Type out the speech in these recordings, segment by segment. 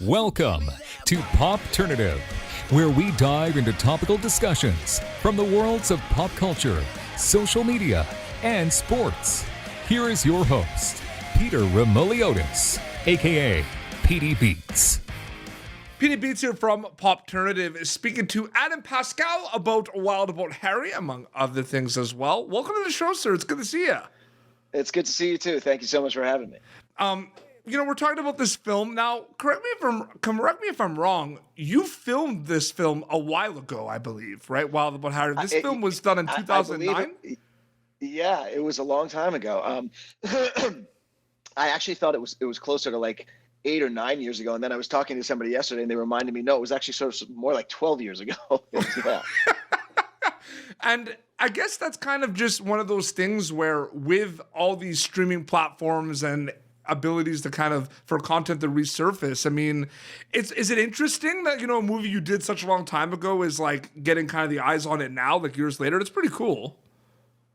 Welcome to Popternative, where we dive into topical discussions from the worlds of pop culture, social media, and sports. Here is your host, Peter Remoliotis, aka PD Beats. PD Beats here from Popternative is speaking to Adam Pascal about Wild About Harry, among other things as well. Welcome to the show, sir. It's good to see you. It's good to see you too. Thank you so much for having me. We're talking about this film now. Correct me if I'm wrong. You filmed this film a while ago, I believe, right? Wild About Harry. This film was done in 2009. Yeah, it was a long time ago. I actually thought it was closer to like 8 or 9 years ago, and then I was talking to somebody yesterday, and they reminded me, no, it was actually sort of more like 12 years ago. Yeah. And I guess that's kind of just one of those things where with all these streaming platforms and abilities to kind of for content to resurface, I mean, is it interesting that, a movie you did such a long time ago is like getting kind of the eyes on it now, like years later? It's pretty cool.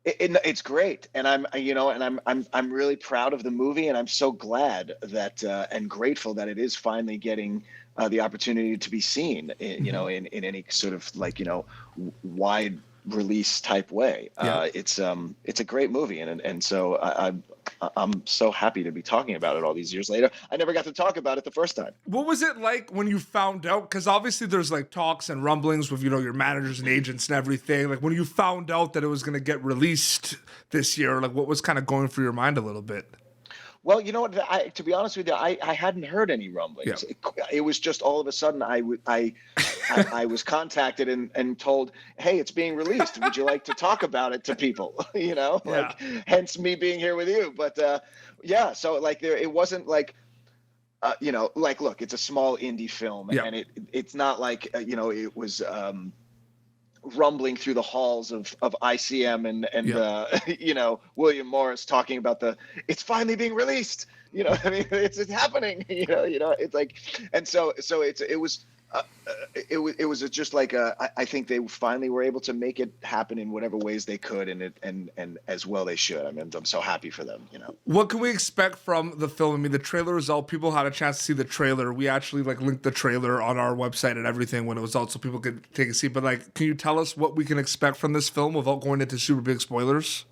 It's great, and I'm really proud of the movie, and I'm so glad that and grateful that it is finally getting the opportunity to be seen, in any sort of wide release type way. Yeah. It's a great movie, and so I'm so happy to be talking about it all these years later. I never got to talk about it the first time. What was it like when you found out? Because obviously there's like talks and rumblings with, your managers and agents and everything. Like when you found out that it was going to get released this year, like what was kind of going through your mind a little bit? Well, you know what? To be honest with you, I hadn't heard any rumblings. Yeah. It was just all of a sudden I was contacted and told, hey, it's being released. Would you like to talk about it to people? Yeah. Hence me being here with you. But so it wasn't like, look, it's a small indie film, Yeah. and it's not like, it was rumbling through the halls of ICM and William Morris talking about it's finally being released. I mean, it's happening. It's like, and so it was just like I think they finally were able to make it happen in whatever ways they could, and as well they should. I mean, I'm so happy for them. What can we expect from the film? I mean, the trailer is out. People had a chance to see the trailer. We actually linked the trailer on our website and everything when it was out, so people could take a seat. But can you tell us what we can expect from this film without going into super big spoilers?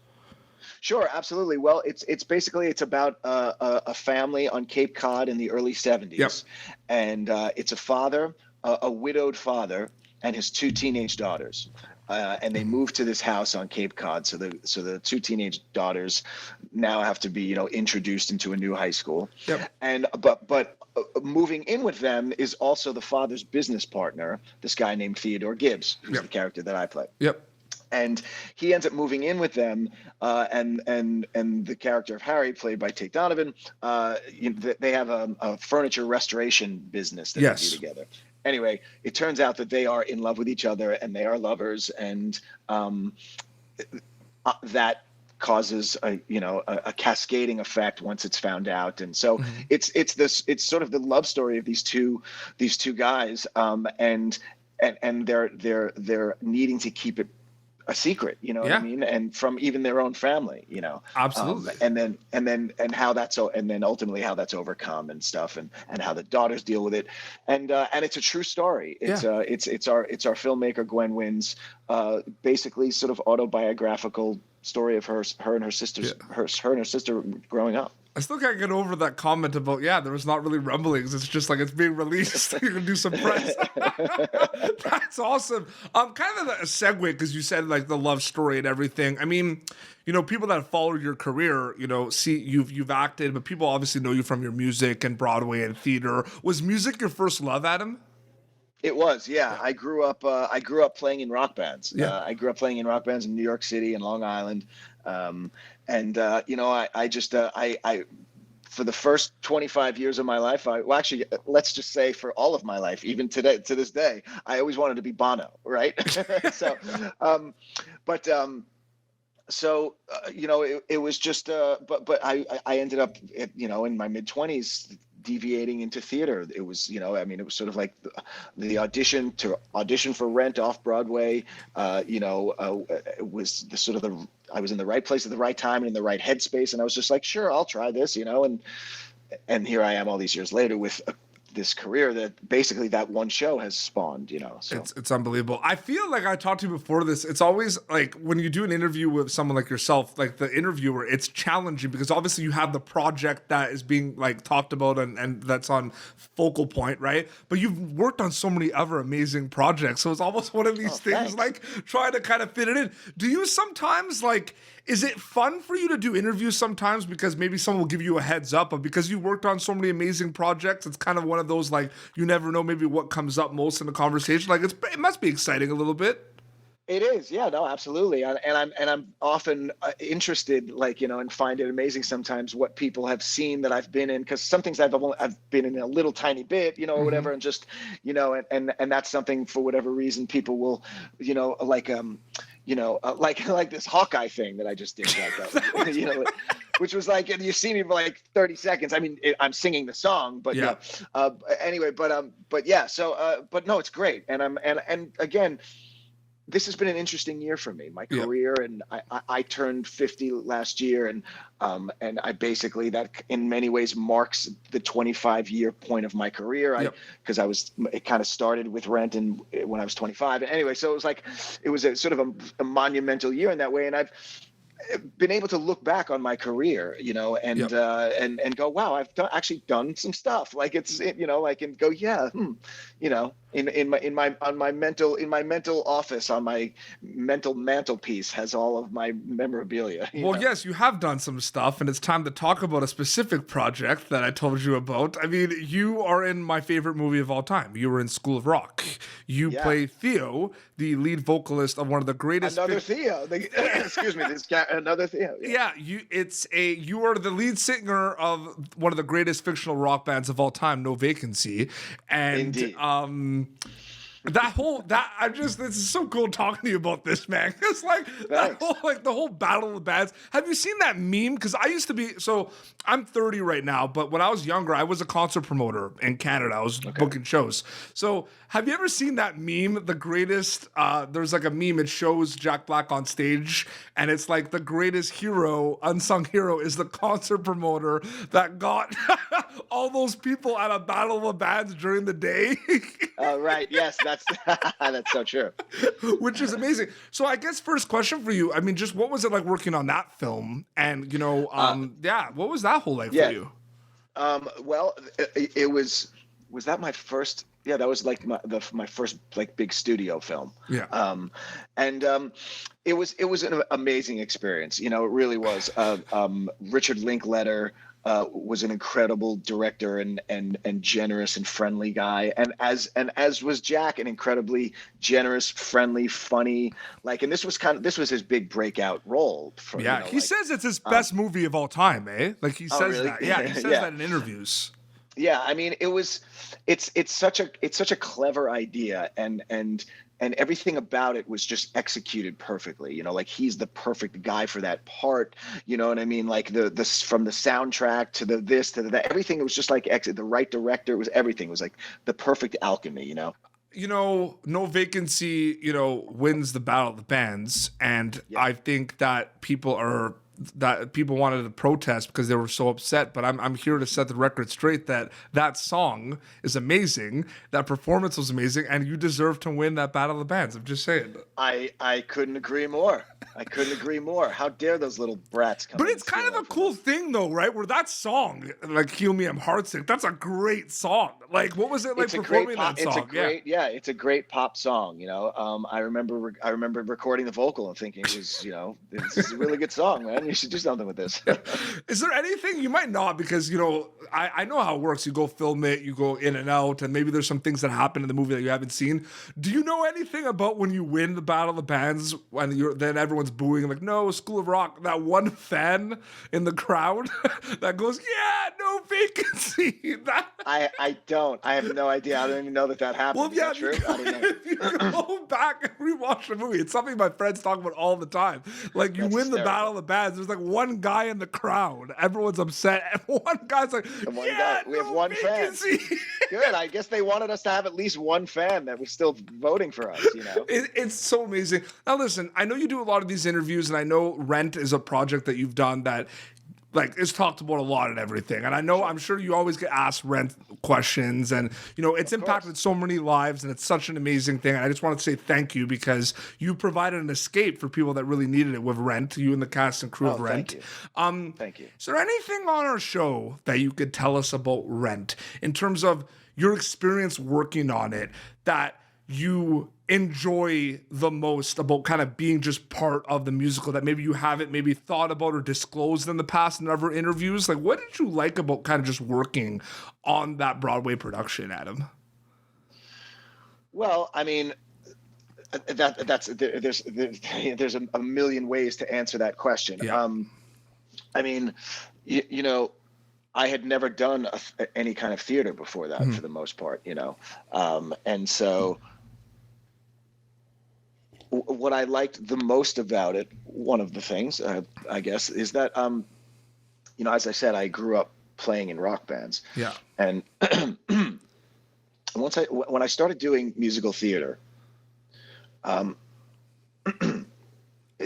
Sure, absolutely. Well, it's basically about a family on Cape Cod in the early 70s, Yep. And it's a father, a widowed father, and his 2 teenage daughters. And they moved to this house on Cape Cod. So the 2 teenage daughters now have to be, introduced into a new high school. Yep. And but moving in with them is also the father's business partner, this guy named Theodore Gibbs, who's Yep. the character that I play. Yep. And he ends up moving in with them, and the character of Harry, played by Tate Donovan, they have a furniture restoration business that Yes. they do together. Anyway, it turns out that they are in love with each other, and they are lovers, and that causes a cascading effect once it's found out. And so it's sort of the love story of these two guys, and they're needing to keep it a secret, what Yeah. I mean, and from even their own family, Absolutely. and then ultimately how that's overcome and stuff, and how the daughters deal with it, and it's a true story. It's Yeah. It's our filmmaker Gwen Wynn's basically sort of autobiographical story of her and her sister's her and her sister growing up. I still can't get over that comment about, there was not really rumblings. It's just like it's being released. You're going to do some press. That's awesome. Kind of a segue, because you said the love story and everything. I mean, people that follow your career, see you've acted, but people obviously know you from your music and Broadway and theater. Was music your first love, Adam? It was, yeah. I grew up playing in rock bands. Yeah. I grew up playing in rock bands in New York City and Long Island, I for the first 25 years of my life, let's just say for all of my life, even today, to this day, I always wanted to be Bono, right? It was just, but I ended up, in my mid-20s, deviating into theater. It was, it was sort of like the audition for Rent off Broadway. It was the sort of I was in the right place at the right time and in the right headspace, and I was just like, sure, I'll try this, and here I am all these years later with this career that basically that one show has spawned, so It's unbelievable. I feel like I talked to you before this. It's always like when you do an interview with someone like yourself, like the interviewer, it's challenging because obviously you have the project that is being like talked about and that's on focal point, right? But you've worked on so many other amazing projects. So it's almost one of these things, thanks. like trying to kind of fit it in. Do you sometimes like, is it fun for you to do interviews sometimes because maybe someone will give you a heads up, but because you worked on so many amazing projects, it's kind of one of those like you never know maybe what comes up most in the conversation. Like it must be exciting a little bit. It is, yeah, no, absolutely, and I'm often interested, like and find it amazing sometimes what people have seen that I've been in, because some things I've been in a little tiny bit, or whatever, and just and that's something for whatever reason people will, like like this Hawkeye thing that I just did, which was like, and you see me for like 30 seconds. I mean, I'm singing the song, but yeah. Anyway, but yeah, so but no, it's great, and again, this has been an interesting year for me, my career, and I turned 50 last year, and I basically, that in many ways marks the 25-year point of my career. Because it kind of started with Rent and when I was 25. And anyway, so it was a sort of a monumental year in that way, and I've been able to look back on my career, and go, wow, I've actually done some stuff. Like and go, yeah, in my mental office, on my mental mantelpiece has all of my memorabilia. Well, yes, you have done some stuff, and it's time to talk about a specific project that I told you about. I mean, you are in my favorite movie of all time. You were in School of Rock. You play Theo, the lead vocalist of one of the greatest. Another Theo. Excuse me, this guy. Another Theo. Yeah, you are the lead singer of one of the greatest fictional rock bands of all time, No Vacancy, and Indeed. This is so cool talking to you about this, man. It's like the whole battle of the bands. Have you seen that meme? Because I used to be, so I'm 30 right now, but when I was younger, I was a concert promoter in Canada. I was booking shows. So have you ever seen that meme? The greatest, there's like a meme, it shows Jack Black on stage, and it's like the greatest hero, unsung hero, is the concert promoter that got all those people at a battle of the bands during the day. Oh, right. Yes, that's so true. Which is amazing. So I guess first question for you, I mean, just what was it like working on that film? And, what was that whole life for you? Well, it was that my first, that was like my first like big studio film. Yeah. It was an amazing experience. It really was. Richard Linklater was an incredible director and generous and friendly guy, and as was Jack, an incredibly generous, friendly, funny, and this was his big breaking role. He says it's his best movie of all time, eh? Like he says really? that. Yeah, he says that in interviews. Yeah, I mean, it's such a clever idea, and everything about it was just executed perfectly. He's the perfect guy for that part. You know what I mean? Like the from the soundtrack to the this to the that, everything. It was just like the right director. It was everything. It was like the perfect alchemy. No Vacancy, wins the battle of the bands, and I think that people wanted to protest because they were so upset, but I'm here to set the record straight that song is amazing, that performance was amazing, and you deserve to win that battle of the bands. I'm just saying. I couldn't agree more. How dare those little brats come? But it's kind of a cool thing though, right? Where that song, like "Heal Me, I'm Heartsick," that's a great song. Like, what was it like performing that song? It's a great pop song. I remember recording the vocal and thinking it was, this is a really good song, man. You should do something with this. Is there anything you might not, because I know how it works. You go film it, you go in and out, and maybe there's some things that happen in the movie that you haven't seen. Do you know anything about when you win the battle of the bands, when then everyone's booing, like, no, School of Rock, that one fan in the crowd that goes, yeah, No Vacancy? I don't. I have no idea. I don't even know that happened. Well, yeah, true? I don't know. If you go back and rewatch the movie, it's something my friends talk about all the time. Like, you That's win the hysterical. battle of the bands, there's like one guy in the crowd, everyone's upset, and one guy's like, we have one Vacancy. fan. Good. I guess they wanted us to have at least one fan that was still voting for us. It's so amazing. Now listen, I know you do a lot of these interviews, and I know Rent is a project that you've done that, like is talked about a lot and everything. And I know, I'm sure you always get asked rent questions, and it's impacted so many lives, and it's such an amazing thing. And I just want to say thank you, because you provided an escape for people that really needed it with Rent. You and the cast and crew of Rent. Thank you. Is there anything on our show that you could tell us about Rent in terms of your experience working on it that you enjoy the most about kind of being just part of the musical that maybe you haven't maybe thought about or disclosed in the past in other interviews? Like, what did you like about kind of just working on that Broadway production, Adam? Well, I mean, there's a million ways to answer that question. Yeah. I mean, I had never done any kind of theater before that, for the most part, and so what I liked the most about it, one of the things, I guess, is that, as I said, I grew up playing in rock bands. Yeah. And when I started doing musical theater,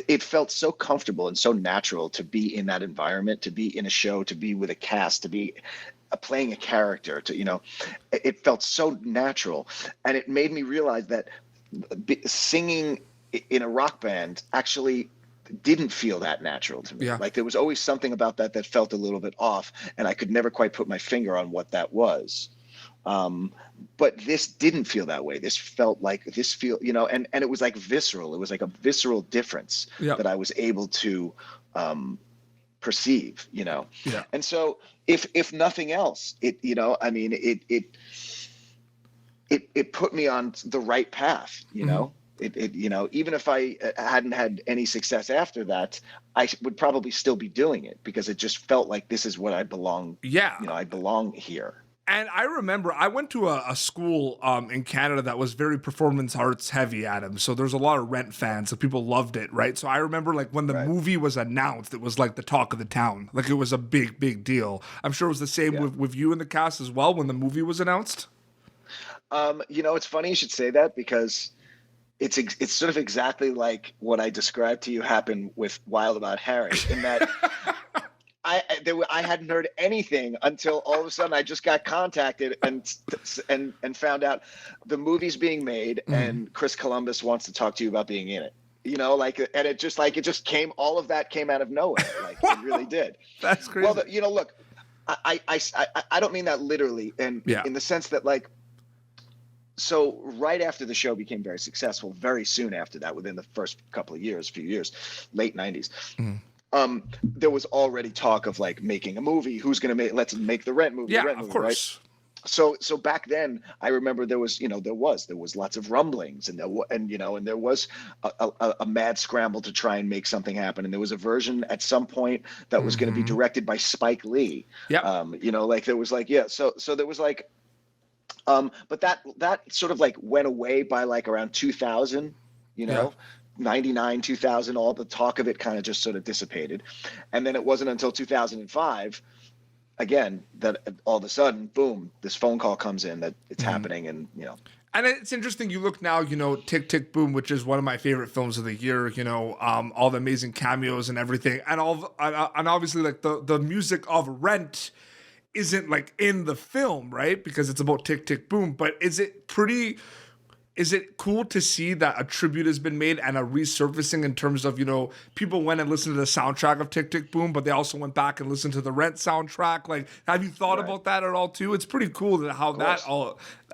it felt so comfortable and so natural to be in that environment, to be in a show, to be with a cast, to be playing a character, it felt so natural. And it made me realize that singing in a rock band actually didn't feel that natural to me. Yeah. Like there was always something about that felt a little bit off, and I could never quite put my finger on what that was. But this didn't feel that way. This felt like and it was like visceral. It was like a visceral difference that I was able to perceive, Yeah. And so if nothing else, it put me on the right path, even if I hadn't had any success after that, I would probably still be doing it, because it just felt like this is what I belong. Yeah. I belong here. And I remember I went to a school in Canada that was very performance arts heavy, Adam. So there's a lot of Rent fans, so people loved it, right? So I remember like when the movie was announced, it was like the talk of the town. Like it was a big, big deal. I'm sure it was the same with you and the cast as well when the movie was announced. It's funny you should say that, because it's sort of exactly like what I described to you happened with Wild About Harry, in that I hadn't heard anything until all of a sudden I just got contacted and found out the movie's being made, and Chris Columbus wants to talk to you about being in it. And it just came, all of that came out of nowhere. Like it really did. That's crazy. Well, look, I don't mean that literally, and in the sense that so right after the show became very successful, very soon after that, within the first few years, late 90s, there was already talk of like making a movie. Who's going to let's make the Rent movie. Yeah, Rent of movie, course. Right? So back then, I remember there was lots of rumblings, and there was a mad scramble to try and make something happen. And there was a version at some point that was going to be directed by Spike Lee. Yeah. There was so there was like, but that sort of like went away by like around 2000, 99, 2000, all the talk of it kind of just sort of dissipated. And then it wasn't until 2005, again, that all of a sudden, boom, this phone call comes in that it's happening. And, And it's interesting. You look now, Tick, Tick, Boom, which is one of my favorite films of the year, all the amazing cameos and everything. And and obviously like the music of Rent isn't like in the film, right? Because it's about Tick, Tick, Boom. But is it cool to see that a tribute has been made and a resurfacing in terms of, people went and listened to the soundtrack of Tick, Tick, Boom, but they also went back and listened to the Rent soundtrack? Like, have you thought about that at all too? It's pretty cool that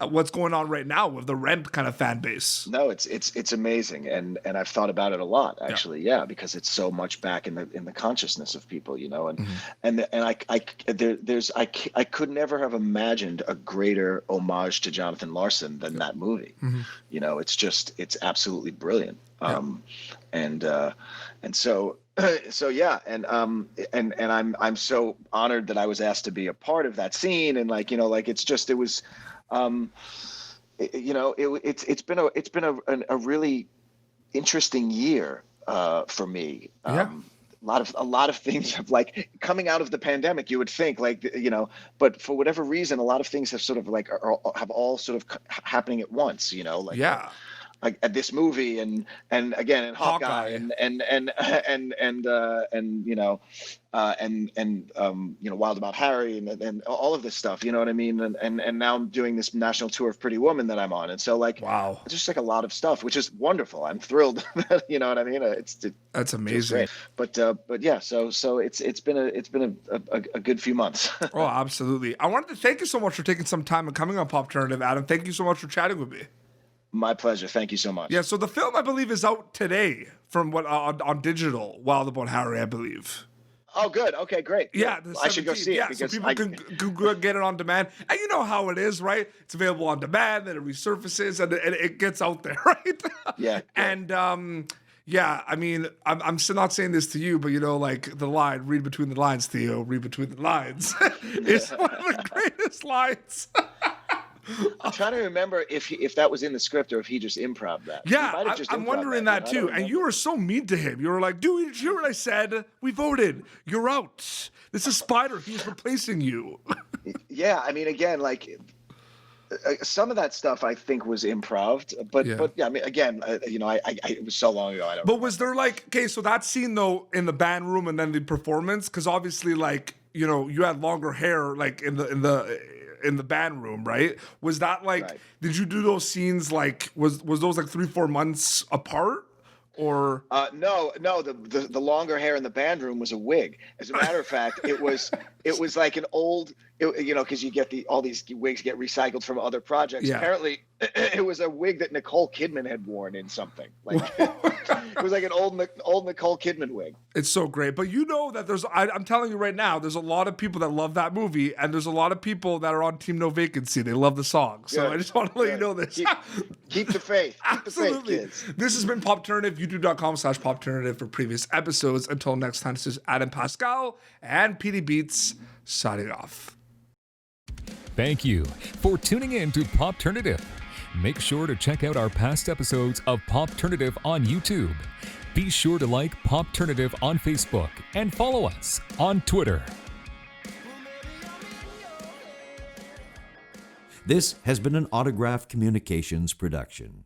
what's going on right now with the Rent kind of fan base. No, it's amazing. And I've thought about it a lot, actually. Yeah, because it's so much back in the consciousness of people, and I could never have imagined a greater homage to Jonathan Larson than that movie. It's absolutely brilliant. And so yeah, and I'm so honored that I was asked to be a part of that scene, and it's been a really interesting year for me. A lot of things have like coming out of the pandemic, you would think but for whatever reason, a lot of things have sort of like have all sort of happening at once, at this movie and again in Hawkeye, and you know, Wild About Harry and all of this stuff, you know what I mean? And now I'm doing this national tour of Pretty Woman that I'm on. And so like, wow, just like a lot of stuff, which is wonderful. I'm thrilled. You know what I mean? That's amazing. But yeah, so it's been a good few months. Oh, absolutely. I wanted to thank you so much for taking some time and coming on Popternative, Adam. Thank you so much for chatting with me. My pleasure. Thank you so much. Yeah, so the film, I believe, is out today from what on digital, Wild About Harry, I believe. Oh, good. Okay, great. Yeah, I should go see it so because people can get it on demand. And you know how it is, right? It's available on demand, then it resurfaces, and it gets out there, right? Yeah. And yeah, I mean, I'm still not saying this to you, but you know, like the line, read between the lines, Theo, read between the lines, is one of the greatest lines. I'm trying to remember if that was in the script or if he just improv that. Yeah, I'm wondering that too. And you were so mean to him. You were like, dude, did you hear what I said? We voted. You're out. This is Spider. He's replacing you. Yeah, I mean, again, like some of that stuff I think was improv, but yeah, I mean, again, you know, it was so long ago. I don't. But was there like, okay, so that scene though in the band room and then the performance, because obviously, like, you know, you had longer hair, like in the band room, right? Was that like, did you do those scenes like, was those like 3-4 months apart? Or no, the longer hair in the band room was a wig. As a matter of fact, it was like an old, you know, because you get all these wigs get recycled from other projects. Yeah. Apparently, it was a wig that Nicole Kidman had worn in something. Like it was like an old Nicole Kidman wig. It's so great, but you know that I'm telling you right now, there's a lot of people that love that movie, and there's a lot of people that are on Team No Vacancy. They love the song, so I just want to let you know this. Keep the faith. Keep Absolutely. The faith, kids. This has been Popternative. YouTube.com/Popternative for previous episodes. Until next time, this is Adam Pascal and PD Beats signing off. Thank you for tuning in to Popternative. Make sure to check out our past episodes of Popternative on YouTube. Be sure to like Popternative on Facebook and follow us on Twitter. This has been an Autograph Communications production.